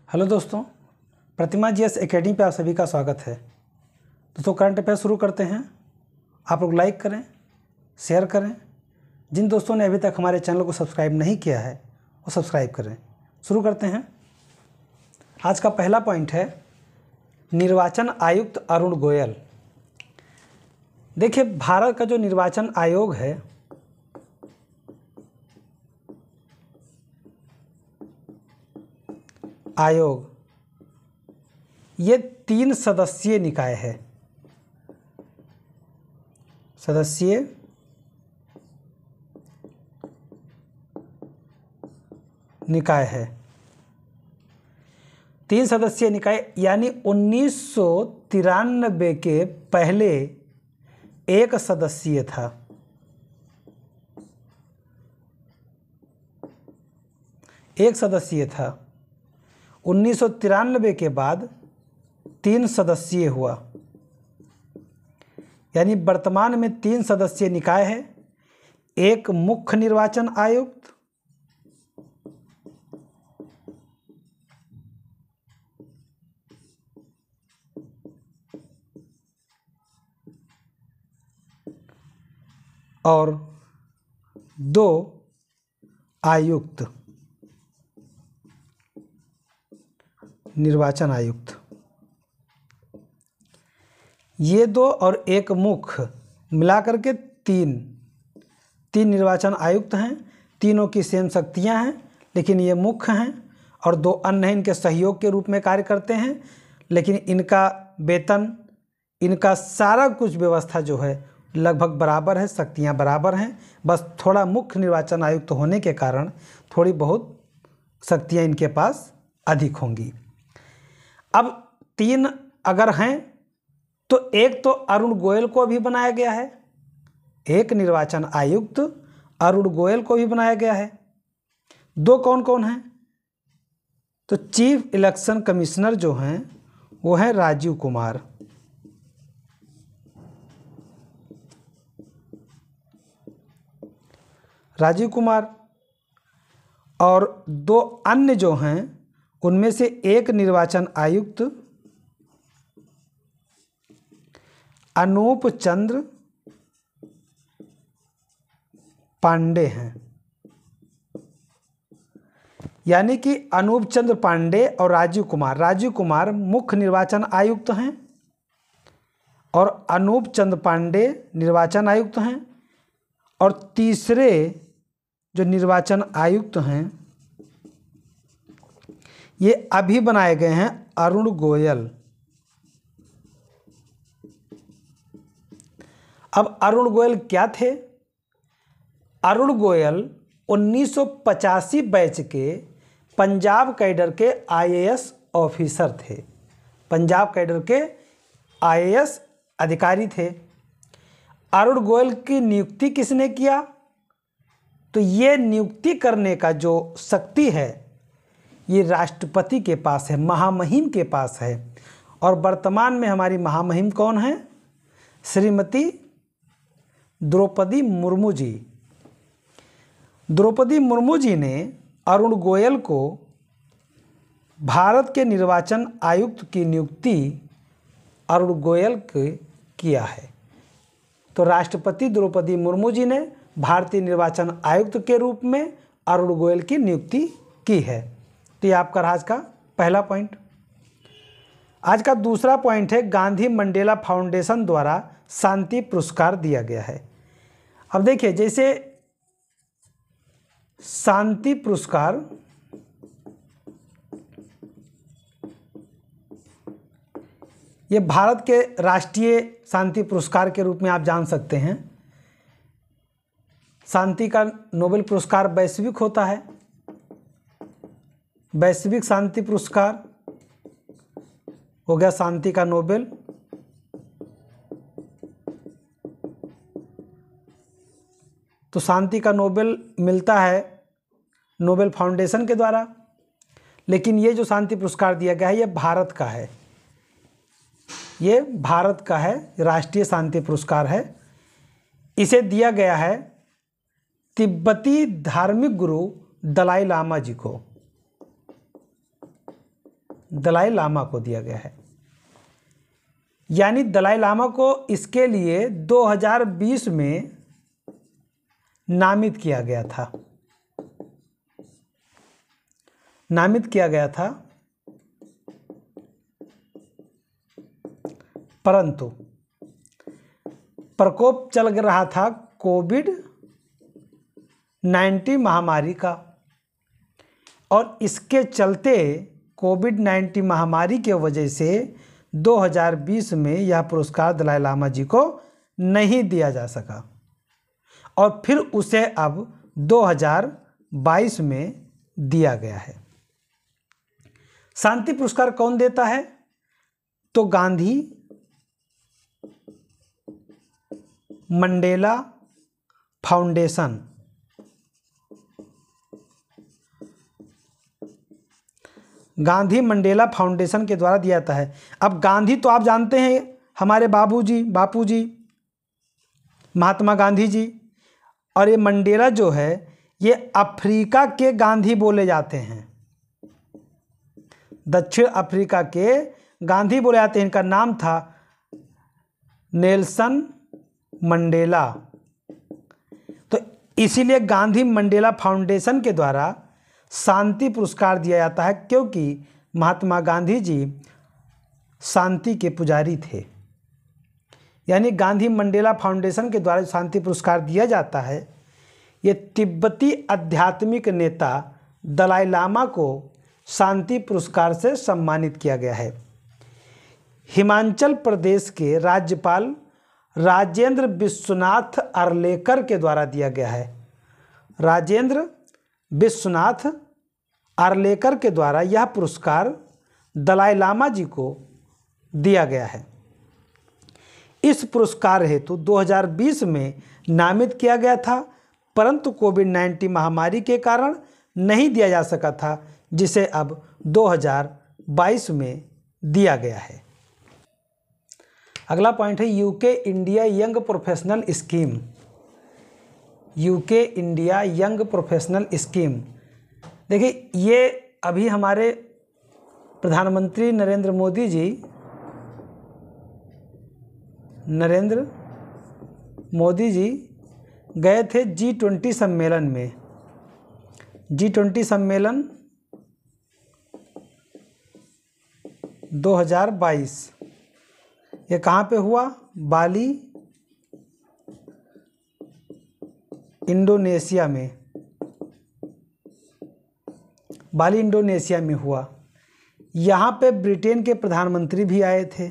Hello दोस्तों, प्रतिमा GS academy पे आप सभी का स्वागत है। दोस्तों, करंट अफेयर शुरू करते हैं। आप लोग लाइक करें, शेयर करें। जिन दोस्तों ने अभी तक हमारे चैनल को सब्सक्राइब नहीं किया है वो सब्सक्राइब करें। शुरू करते हैं। आज का पहला पॉइंट है निर्वाचन आयुक्त अरुण गोयल। देखिए, भारत का जो निर्वाचन आयोग है ये 3 सदस्यीय निकाय है। सदस्यीय निकाय है। 3 सदस्यीय निकाय यानी 1993 के पहले एक सदस्यीय था। एक सदस्यीय था। 1993 के बाद 3 सदस्यीय हुआ, यानी वर्तमान में 3 सदस्यीय निकाय है। एक मुख्य निर्वाचन आयुक्त, और 2 आयुक्त, निर्वाचन आयुक्त। ये 2 और एक मुख्य मिलाकर के 3 निर्वाचन आयुक्त हैं। तीनों की सेम शक्तियां हैं, लेकिन ये मुख्य हैं और 2 अन्य इनके सहयोग के रूप में कार्य करते हैं। लेकिन इनका वेतन, इनका सारा कुछ व्यवस्था जो है लगभग बराबर है, शक्तियां बराबर हैं। बस थोड़ा मुख्य निर्वाचन आयुक्त होने के कारण थोड़ी बहुत शक्तियां इनके पास अधिक होंगी। अब 3 अगर हैं तो एक तो अरुण गोयल को भी बनाया गया है। एक निर्वाचन आयुक्त अरुण गोयल को भी बनाया गया है। 2 कौन कौन हैं? तो चीफ इलेक्शन कमिश्नर जो हैं वो हैं राजीव कुमार। राजीव कुमार और 2 अन्य जो हैं उनमें से एक निर्वाचन आयुक्त अनूप चंद्र पांडे हैं। यानी कि अनूप चंद्र पांडे और राजीव कुमार मुख्य निर्वाचन आयुक्त हैं और अनूप चंद्र पांडे निर्वाचन आयुक्त हैं। और तीसरे जो निर्वाचन आयुक्त हैं ये अभी बनाए गए हैं अरुण गोयल। अब अरुण गोयल क्या थे? अरुण गोयल 1985 बैच के पंजाब कैडर के आईएएस ऑफिसर थे। पंजाब कैडर के आईएएस अधिकारी थे। अरुण गोयल की नियुक्ति किसने किया? तो ये नियुक्ति करने का जो शक्ति है ये राष्ट्रपति के पास है, महामहिम के पास है। और वर्तमान में हमारी महामहिम कौन है? श्रीमती द्रौपदी मुर्मू जी। द्रौपदी मुर्मू जी ने अरुण गोयल को भारत के निर्वाचन आयुक्त की नियुक्ति अरुण गोयल के किया है। तो राष्ट्रपति द्रौपदी मुर्मू जी ने भारतीय निर्वाचन आयुक्त के रूप में अरुण गोयल की नियुक्ति की है। तो ये आपका आज का पहला पॉइंट। आज का दूसरा पॉइंट है गांधी मंडेला फाउंडेशन द्वारा शांति पुरस्कार दिया गया है। अब देखिए, जैसे शांति पुरस्कार ये भारत के राष्ट्रीय शांति पुरस्कार के रूप में आप जान सकते हैं। शांति का नोबेल पुरस्कार वैश्विक होता है। वैश्विक शांति पुरस्कार हो गया शांति का नोबेल। तो शांति का नोबेल मिलता है नोबेल फाउंडेशन के द्वारा। लेकिन ये जो शांति पुरस्कार दिया गया है ये भारत का है। ये भारत का है, राष्ट्रीय शांति पुरस्कार है। इसे दिया गया है तिब्बती धार्मिक गुरु दलाई लामा जी को। दलाई लामा को दिया गया है। यानी दलाई लामा को इसके लिए 2020 में नामित किया गया था, परंतु प्रकोप चल रहा था कोविड-19 महामारी का, और इसके चलते कोविड-19 महामारी के वजह से 2020 में यह पुरस्कार दलाई लामा जी को नहीं दिया जा सका, और फिर उसे अब 2022 में दिया गया है। शांति पुरस्कार कौन देता है? तो Gandhi Mandela foundation. Gandhi Mandela foundation के द्वारा दिया जाता है। अब गांधी तो आप जानते हैं हमारे बापूजी महात्मा गांधी जी, और ये मंडेला जो है ये अफ्रीका के गांधी बोले जाते हैं, दक्षिण अफ्रीका के गांधी बोले जाते हैं। इनका नाम था नेल्सन मंडेला। तो इसीलिए गांधी मंडेला फाउंडेशन के द्वारा शांति पुरस्कार दिया जाता है, क्योंकि महात्मा गांधी जी शांति के पुजारी थे। यानी गांधी मंडेला फाउंडेशन के द्वारा शांति पुरस्कार दिया जाता है, ये तिब्बती आध्यात्मिक नेता दलाई लामा को शांति पुरस्कार से सम्मानित किया गया है। हिमाचल प्रदेश के राज्यपाल राजेंद्र विश्वनाथ आर्लेकर के द्वारा दिया गया है। राजेंद्र विश्वनाथ आर्लेकर के द्वारा यह पुरस्कार दलाई लामा जी को दिया गया है। इस पुरस्कार हेतु 2020 में नामित किया गया था, परंतु कोविड-19 महामारी के कारण नहीं दिया जा सका था, जिसे अब 2022 में दिया गया है। अगला पॉइंट है UK India young professional scheme. UK India young professional scheme, देखिए ये अभी हमारे प्रधानमंत्री नरेंद्र मोदी जी गए थे G20 सम्मेलन में। G20 सम्मेलन 2022 ये कहाँ पे हुआ? बाली इंडोनेशिया में हुआ। यहाँ पे ब्रिटेन के प्रधानमंत्री भी आए थे।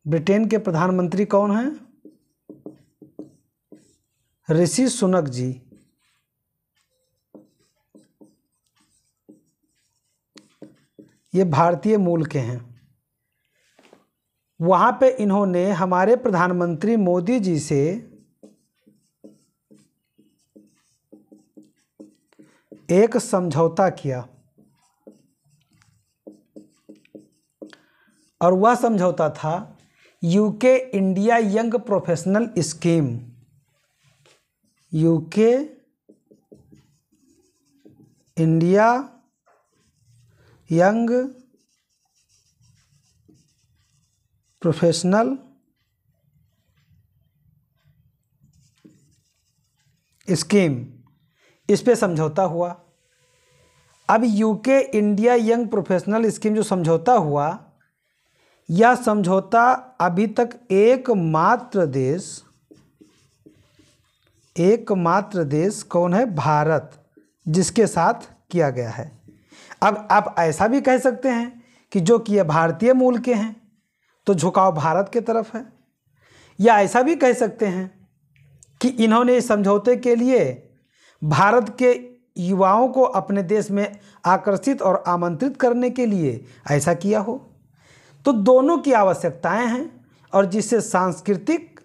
ब्रिटेन के प्रधानमंत्री कौन हैं? ऋषि सुनक जी। ये भारतीय मूल के हैं। वहाँ पे इन्होंने हमारे प्रधानमंत्री मोदी जी से एक समझौता किया, और वह समझौता था UK India young professional scheme. UK India young professional scheme, इस पे समझौता हुआ। अब UK India young professional scheme जो समझौता हुआ, यह समझौता अभी तक एकमात्र देश कौन है? भारत, जिसके साथ किया गया है। अब आप ऐसा भी कह सकते हैं कि जो कि ये भारतीय मूल के हैं तो झुकाव भारत के तरफ है, या ऐसा भी कह सकते हैं कि इन्होंने इस समझौते के लिए भारत के युवाओं को अपने देश में आकर्षित और आमंत्रित करने के लिए ऐसा किया हो। तो दोनों की आवश्यकताएं हैं, और जिससे सांस्कृतिक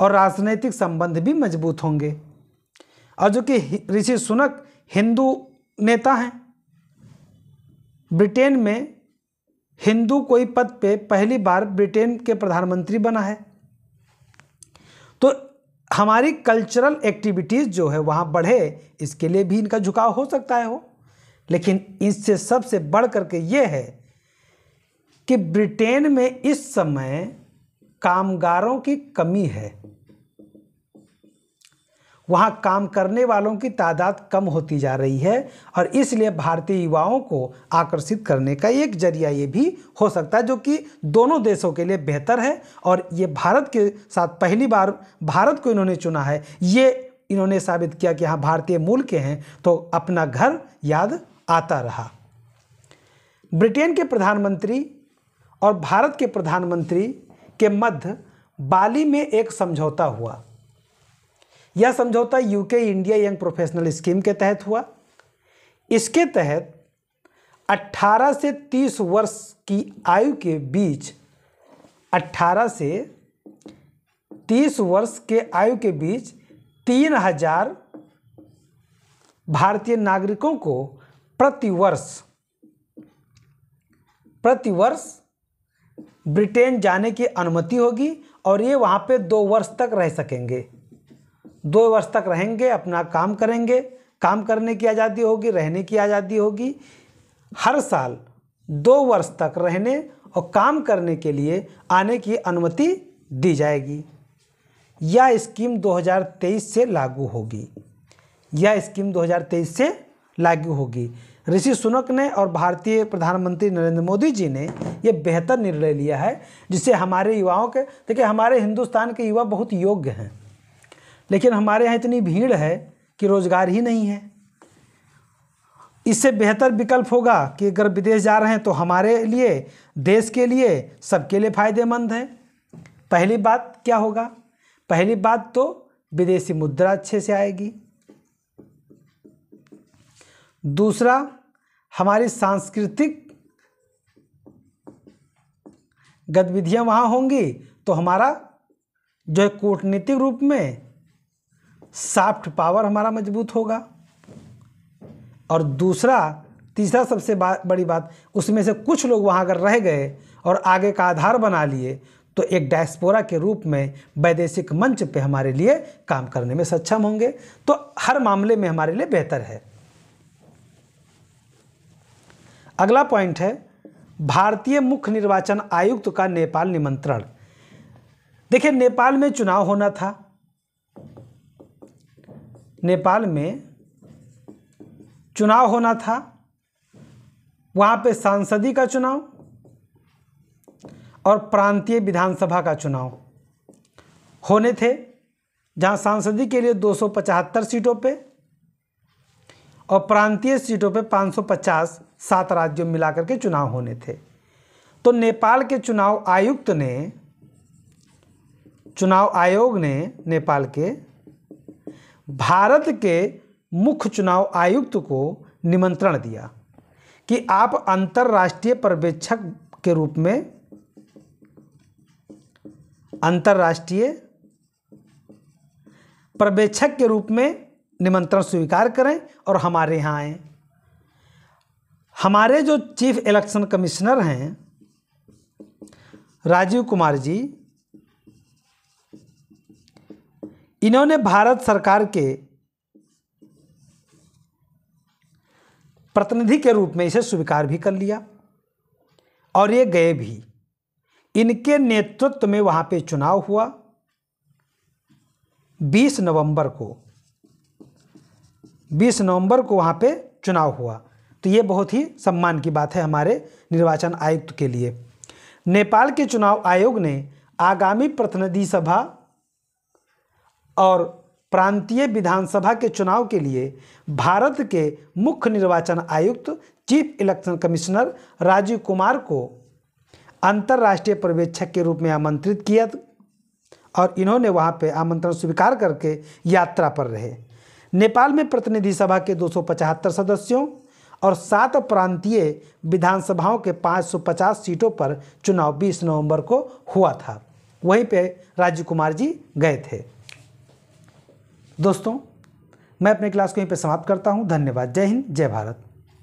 और राजनैतिक संबंध भी मजबूत होंगे। और जो कि ऋषि सुनक हिंदू नेता हैं, ब्रिटेन में हिंदू कोई पद पे पहली बार ब्रिटेन के प्रधानमंत्री बना है, तो हमारी कल्चरल एक्टिविटीज़ जो है वहाँ बढ़े, इसके लिए भी इनका झुकाव हो सकता है। लेकिन इससे सबसे बढ़ करके ये है कि ब्रिटेन में इस समय कामगारों की कमी है। वहाँ काम करने वालों की तादाद कम होती जा रही है और इसलिए भारतीय युवाओं को आकर्षित करने का एक जरिया ये भी हो सकता है, जो कि दोनों देशों के लिए बेहतर है। और ये भारत के साथ पहली बार भारत को इन्होंने चुना है। ये इन्होंने साबित किया कि हाँ, भारतीय मूल के हैं तो अपना घर याद आता रहा। ब्रिटेन के प्रधानमंत्री और भारत के प्रधानमंत्री के मध्य बाली में एक समझौता हुआ। यह समझौता UK India young professional scheme के तहत हुआ। इसके तहत 18 से 30 वर्ष की आयु के बीच 18 से 30 वर्ष के आयु के बीच 3000 भारतीय नागरिकों को प्रति वर्ष ब्रिटेन जाने की अनुमति होगी और ये वहाँ पे 2 वर्ष तक रह सकेंगे। 2 वर्ष तक रहेंगे, अपना काम करेंगे, काम करने की आज़ादी होगी, रहने की आज़ादी होगी। हर साल 2 वर्ष तक रहने और काम करने के लिए आने की अनुमति दी जाएगी। यह स्कीम 2023 से लागू होगी। यह स्कीम 2023 से लागू होगी। ऋषि सुनक ने और भारतीय प्रधानमंत्री नरेंद्र मोदी जी ने ये बेहतर निर्णय लिया है, जिससे हमारे युवाओं के, देखिए हमारे हिंदुस्तान के युवा बहुत योग्य हैं, लेकिन हमारे यहाँ इतनी भीड़ है कि रोज़गार ही नहीं है। इससे बेहतर विकल्प होगा कि अगर विदेश जा रहे हैं तो हमारे लिए, देश के लिए, सबके लिए फ़ायदेमंद है। पहली बात क्या होगा? पहली बात तो विदेशी मुद्रा अच्छे से आएगी। दूसरा, हमारी सांस्कृतिक गतिविधियां वहाँ होंगी तो हमारा जो है कूटनीतिक रूप में सॉफ्ट पावर हमारा मजबूत होगा। और दूसरा, तीसरा सबसे बड़ी बात, उसमें से कुछ लोग वहाँ अगर रह गए और आगे का आधार बना लिए तो एक डायस्पोरा के रूप में वैदेशिक मंच पे हमारे लिए काम करने में सक्षम होंगे। तो हर मामले में हमारे लिए बेहतर है। अगला पॉइंट है भारतीय मुख्य निर्वाचन आयुक्त का नेपाल निमंत्रण। देखिए, नेपाल में चुनाव होना था। नेपाल में चुनाव होना था। वहाँ पे सांसदीय का चुनाव और प्रांतीय विधानसभा का चुनाव होने थे, जहाँ सांसदीय के लिए 275 सीटों पे और प्रांतीय सीटों पे 550, 7 राज्यों मिलाकर के चुनाव होने थे। तो नेपाल के चुनाव आयोग ने नेपाल के भारत के मुख्य चुनाव आयुक्त को निमंत्रण दिया कि आप अंतर्राष्ट्रीय पर्यवेक्षक के रूप में निमंत्रण स्वीकार करें और हमारे यहाँ आएँ। हमारे जो चीफ इलेक्शन कमिश्नर हैं राजीव कुमार जी, इन्होंने भारत सरकार के प्रतिनिधि के रूप में इसे स्वीकार भी कर लिया और ये गए भी। इनके नेतृत्व में वहाँ पे चुनाव हुआ 20 नवंबर को वहाँ पे चुनाव हुआ। तो ये बहुत ही सम्मान की बात है हमारे निर्वाचन आयुक्त के लिए। नेपाल के चुनाव आयोग ने आगामी प्रतिनिधि सभा और प्रांतीय विधानसभा के चुनाव के लिए भारत के मुख्य निर्वाचन आयुक्त chief election commissioner Rajeev Kumar को अंतर्राष्ट्रीय पर्यवेक्षक के रूप में आमंत्रित किया और इन्होंने वहाँ पे आमंत्रण स्वीकार करके यात्रा पर रहे। नेपाल में प्रतिनिधि सभा के 275 सदस्यों और 7 प्रांतीय विधानसभाओं के 550 सीटों पर चुनाव 20 नवंबर को हुआ था। वहीं पे राजीव कुमार जी गए थे। दोस्तों, मैं अपने क्लास को यहीं पे समाप्त करता हूं। धन्यवाद। जय हिंद, जय भारत।